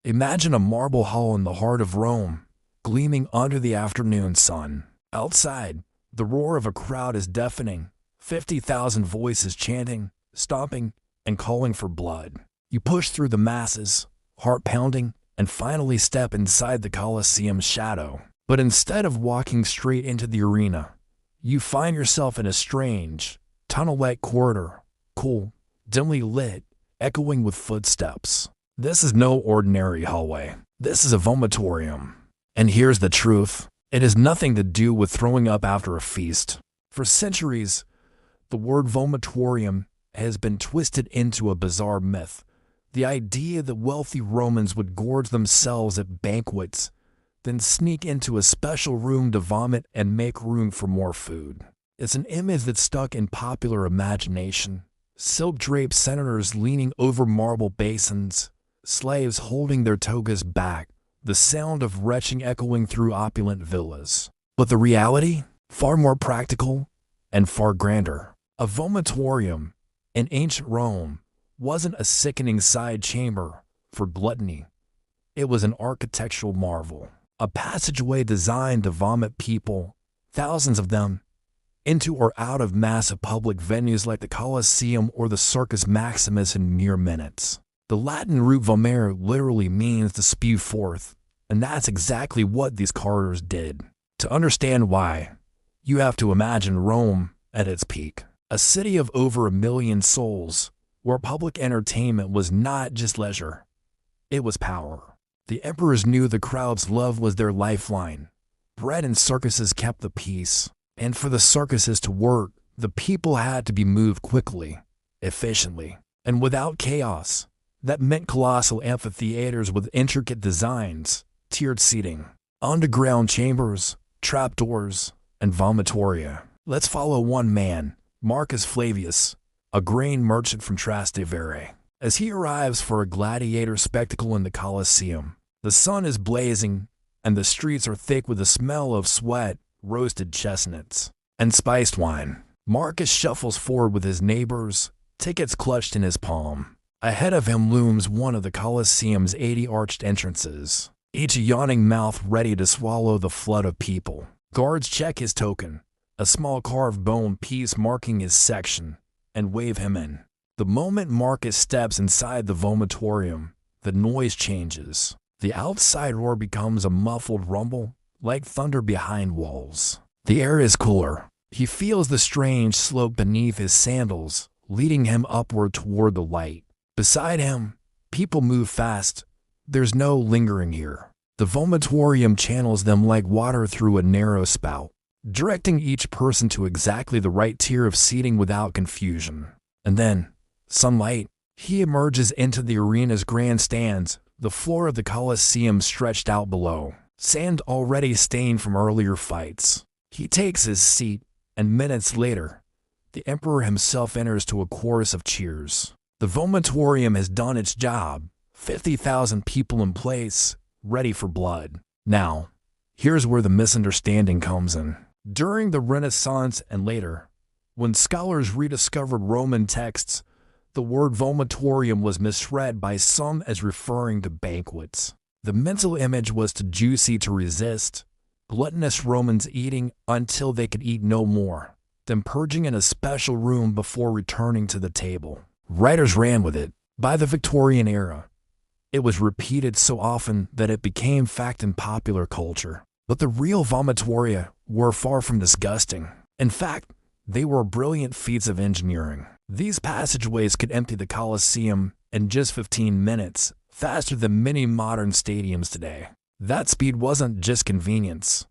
Imagine a marble hall in the heart of Rome, gleaming under the afternoon sun. Outside, the roar of a crowd is deafening, 50,000 voices chanting, stomping, and calling for blood. You push through the masses, heart pounding, and finally step inside the Colosseum's shadow. But instead of walking straight into the arena, you find yourself in a strange, tunnel-like corridor, cool, dimly lit, echoing with footsteps. This is no ordinary hallway. This is a vomitorium. And here's the truth. It has nothing to do with throwing up after a feast. For centuries, the word vomitorium has been twisted into a bizarre myth. The idea that wealthy Romans would gorge themselves at banquets, then sneak into a special room to vomit and make room for more food. It's an image that's stuck in popular imagination. Silk-draped senators leaning over marble basins, slaves holding their togas back, the sound of retching echoing through opulent villas. But the reality? Far more practical and far grander. A vomitorium in ancient Rome wasn't a sickening side chamber for gluttony. It was an architectural marvel. A passageway designed to vomit people, thousands of them, into or out of massive public venues like the Colosseum or the Circus Maximus in mere minutes. The Latin root vomere literally means to spew forth, and that's exactly what these corridors did. To understand why, you have to imagine Rome at its peak. A city of over 1 million souls, where public entertainment was not just leisure, it was power. The emperors knew the crowd's love was their lifeline. Bread and circuses kept the peace. And for the circuses to work, the people had to be moved quickly, efficiently, and without chaos. That meant colossal amphitheaters with intricate designs, tiered seating, underground chambers, trapdoors, and vomitoria. Let's follow one man, Marcus Flavius, a grain merchant from Trastevere. As he arrives for a gladiator spectacle in the Colosseum, the sun is blazing, and the streets are thick with the smell of sweat, roasted chestnuts, and spiced wine. Marcus shuffles forward with his neighbors, tickets clutched in his palm. Ahead of him looms one of the Colosseum's 80 arched entrances, each a yawning mouth ready to swallow the flood of people. Guards check his token, a small carved bone piece marking his section, and wave him in. The moment Marcus steps inside the vomitorium, the noise changes. The outside roar becomes a muffled rumble, like thunder behind walls. The air is cooler. He feels the strange slope beneath his sandals, leading him upward toward the light. Beside him, people move fast. There's no lingering here. The vomitorium channels them like water through a narrow spout, directing each person to exactly the right tier of seating without confusion. And then, sunlight, he emerges into the arena's grandstands, the floor of the Colosseum stretched out below, sand already stained from earlier fights. He takes his seat, and minutes later, the emperor himself enters to a chorus of cheers. The vomitorium has done its job, 50,000 people in place, ready for blood. Now, here's where the misunderstanding comes in. During the Renaissance and later, when scholars rediscovered Roman texts, the word vomitorium was misread by some as referring to banquets. The mental image was too juicy to resist, gluttonous Romans eating until they could eat no more, then purging in a special room before returning to the table. Writers ran with it. By the Victorian era, it was repeated so often that it became fact in popular culture. But the real vomitoria were far from disgusting. In fact, they were brilliant feats of engineering. These passageways could empty the Colosseum in just 15 minutes, faster than many modern stadiums today. That speed wasn't just convenience.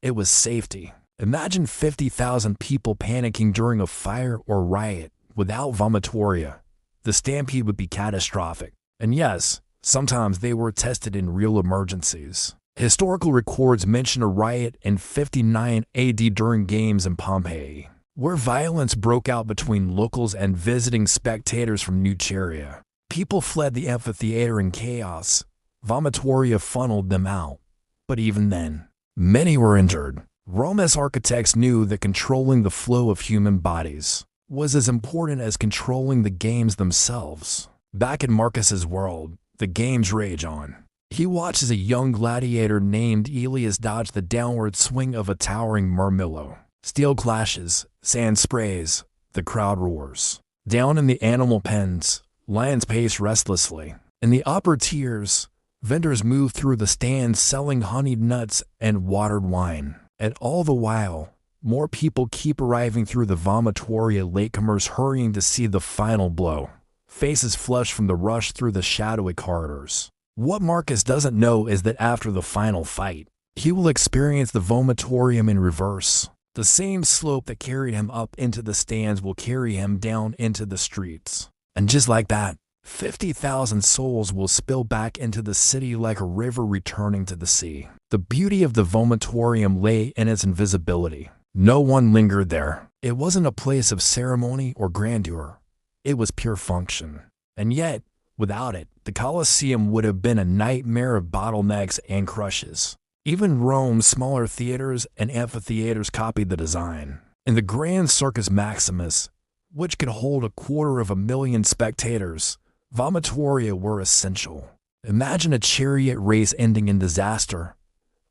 It was safety. Imagine 50,000 people panicking during a fire or riot. Without vomitoria, the stampede would be catastrophic. And yes, sometimes they were tested in real emergencies. Historical records mention a riot in 59 AD during games in Pompeii, where violence broke out between locals and visiting spectators from Nuceria. People fled the amphitheater in chaos. Vomitoria funneled them out. But even then, many were injured. Rome's architects knew that controlling the flow of human bodies was as important as controlling the games themselves. Back in Marcus's world, the games rage on. He watches a young gladiator named Elias dodge the downward swing of a towering murmillo. Steel clashes, sand sprays, the crowd roars. Down in the animal pens, lions pace restlessly. In the upper tiers, vendors move through the stands selling honeyed nuts and watered wine. And all the while, more people keep arriving through the vomitoria, latecomers hurrying to see the final blow. Faces flush from the rush through the shadowy corridors. What Marcus doesn't know is that after the final fight, he will experience the vomitorium in reverse. The same slope that carried him up into the stands will carry him down into the streets. And just like that, 50,000 souls will spill back into the city like a river returning to the sea. The beauty of the vomitorium lay in its invisibility. No one lingered there. It wasn't a place of ceremony or grandeur. It was pure function. And yet, without it, the Colosseum would have been a nightmare of bottlenecks and crushes. Even Rome's smaller theaters and amphitheaters copied the design. In the Grand Circus Maximus, which could hold 250,000 spectators, vomitoria were essential. Imagine a chariot race ending in disaster,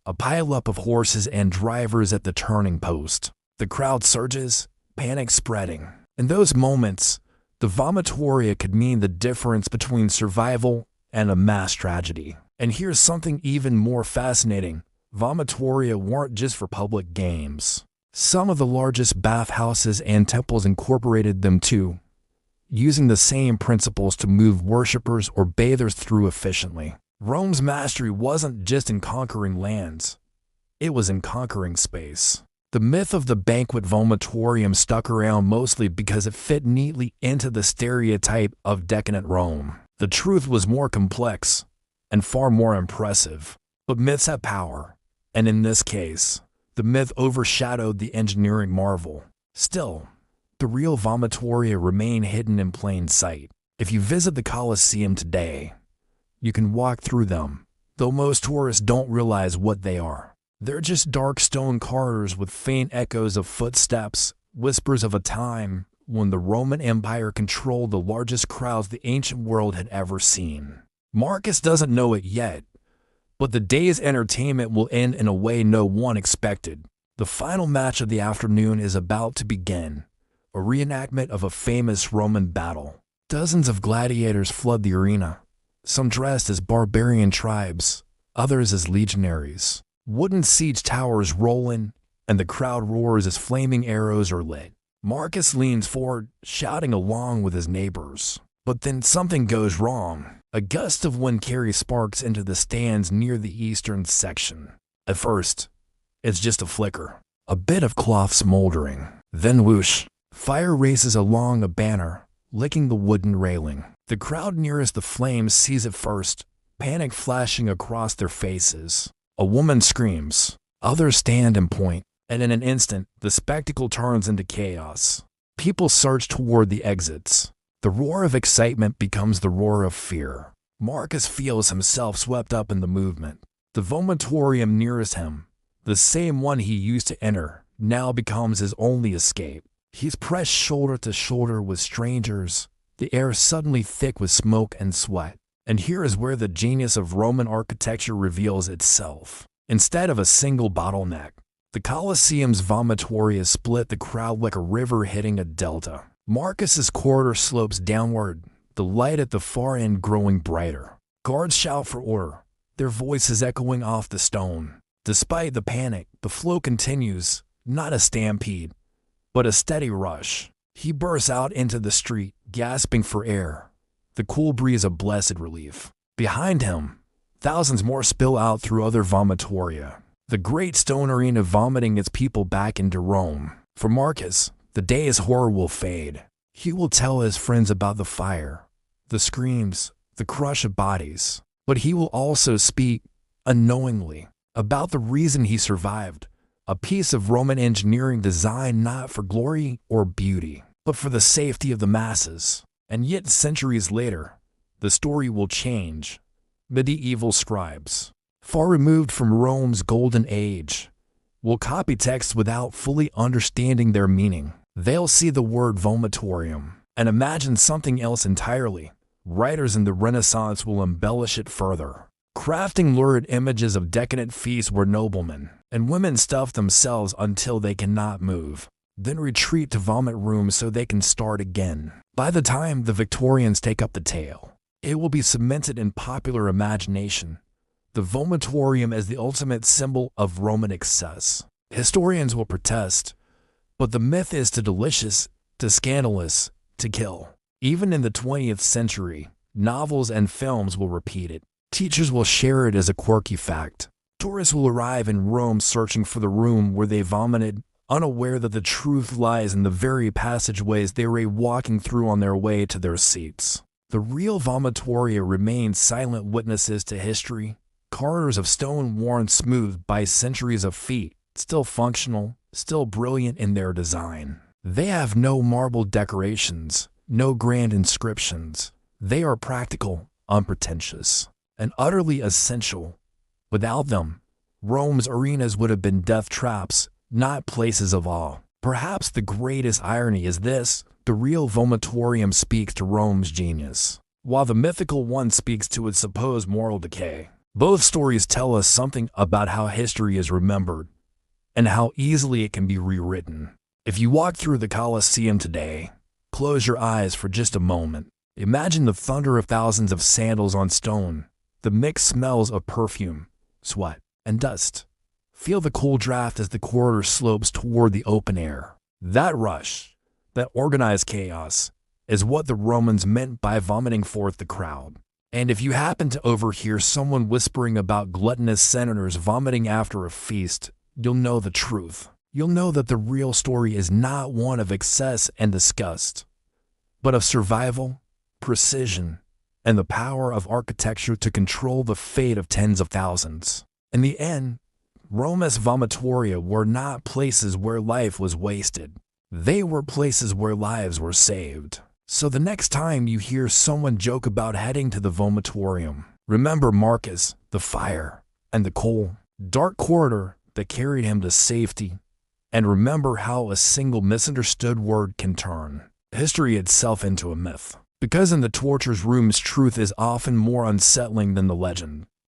a pileup of horses and drivers at the turning post. The crowd surges, panic spreading. In those moments, the vomitoria could mean the difference between survival and a mass tragedy. And here's something even more fascinating. Vomitoria weren't just for public games. Some of the largest bathhouses and temples incorporated them too, using the same principles to move worshippers or bathers through efficiently. Rome's mastery wasn't just in conquering lands, it was in conquering space. The myth of the banquet vomitorium stuck around mostly because it fit neatly into the stereotype of decadent Rome. The truth was more complex and far more impressive. But myths have power, and in this case, the myth overshadowed the engineering marvel. Still, the real vomitoria remain hidden in plain sight. If you visit the Colosseum today, you can walk through them, though most tourists don't realize what they are. They're just dark stone corridors with faint echoes of footsteps, whispers of a time when the Roman Empire controlled the largest crowds the ancient world had ever seen. Marcus doesn't know it yet, but the day's entertainment will end in a way no one expected. The final match of the afternoon is about to begin, a reenactment of a famous Roman battle. Dozens of gladiators flood the arena, some dressed as barbarian tribes, others as legionaries. Wooden siege towers roll in, and the crowd roars as flaming arrows are lit. Marcus leans forward, shouting along with his neighbors. But then something goes wrong. A gust of wind carries sparks into the stands near the eastern section. At first, it's just a flicker, a bit of cloth smoldering. Then whoosh, fire races along a banner, licking the wooden railing. The crowd nearest the flames sees it first, panic flashing across their faces. A woman screams, others stand and point, and in an instant, the spectacle turns into chaos. People surge toward the exits. The roar of excitement becomes the roar of fear. Marcus feels himself swept up in the movement. The vomitorium nearest him, the same one he used to enter, now becomes his only escape. He's pressed shoulder to shoulder with strangers, the air suddenly thick with smoke and sweat. And here is where the genius of Roman architecture reveals itself. Instead of a single bottleneck, the Colosseum's vomitoria split the crowd like a river hitting a delta. Marcus's corridor slopes downward, the light at the far end growing brighter. Guards shout for order, their voices echoing off the stone. Despite the panic, the flow continues, not a stampede, but a steady rush. He bursts out into the street, gasping for air, the cool breeze a blessed relief. Behind him, thousands more spill out through other vomitoria, the great stone arena vomiting its people back into Rome. For Marcus, the day's horror will fade. He will tell his friends about the fire, the screams, the crush of bodies. But he will also speak, unknowingly, about the reason he survived, a piece of Roman engineering designed not for glory or beauty, but for the safety of the masses. And yet centuries later, the story will change. Medieval scribes, far removed from Rome's golden age, will copy texts without fully understanding their meaning. They'll see the word vomitorium and imagine something else entirely. Writers in the Renaissance will embellish it further. crafting lurid images of decadent feasts where noblemen and women stuff themselves until they cannot move, then retreat to vomit rooms so they can start again. By the time the Victorians take up the tale, it will be cemented in popular imagination. The vomitorium is the ultimate symbol of Roman excess. Historians will protest, but the myth is too delicious, too scandalous, to kill. Even in the 20th century, novels and films will repeat it. Teachers will share it as a quirky fact. Tourists will arrive in Rome searching for the room where they vomited, unaware that the truth lies in the very passageways they were walking through on their way to their seats. The real vomitoria remain silent witnesses to history, corridors of stone worn smooth by centuries of feet, still functional, still brilliant in their design. They have no marble decorations, no grand inscriptions. They are practical, unpretentious, and utterly essential. Without them, Rome's arenas would have been death traps, not places of awe. Perhaps the greatest irony is this: the real vomitorium speaks to Rome's genius, while the mythical one speaks to its supposed moral decay. Both stories tell us something about how history is remembered, and how easily it can be rewritten. If you walk through the Colosseum today, close your eyes for just a moment. Imagine the thunder of thousands of sandals on stone, the mixed smells of perfume, sweat, and dust. Feel the cool draft as the corridor slopes toward the open air. That rush, that organized chaos, is what the Romans meant by vomiting forth the crowd. And if you happen to overhear someone whispering about gluttonous senators vomiting after a feast, you'll know the truth. You'll know that the real story is not one of excess and disgust, but of survival, precision, and the power of architecture to control the fate of tens of thousands. In the end, Rome's vomitoria were not places where life was wasted. They were places where lives were saved. So the next time you hear someone joke about heading to the vomitorium, remember Marcus, the fire, and the coal, dark corridor that carried him to safety, and remember how a single misunderstood word can turn history itself into a myth. Because in the torture rooms, truth is often more unsettling than the legend.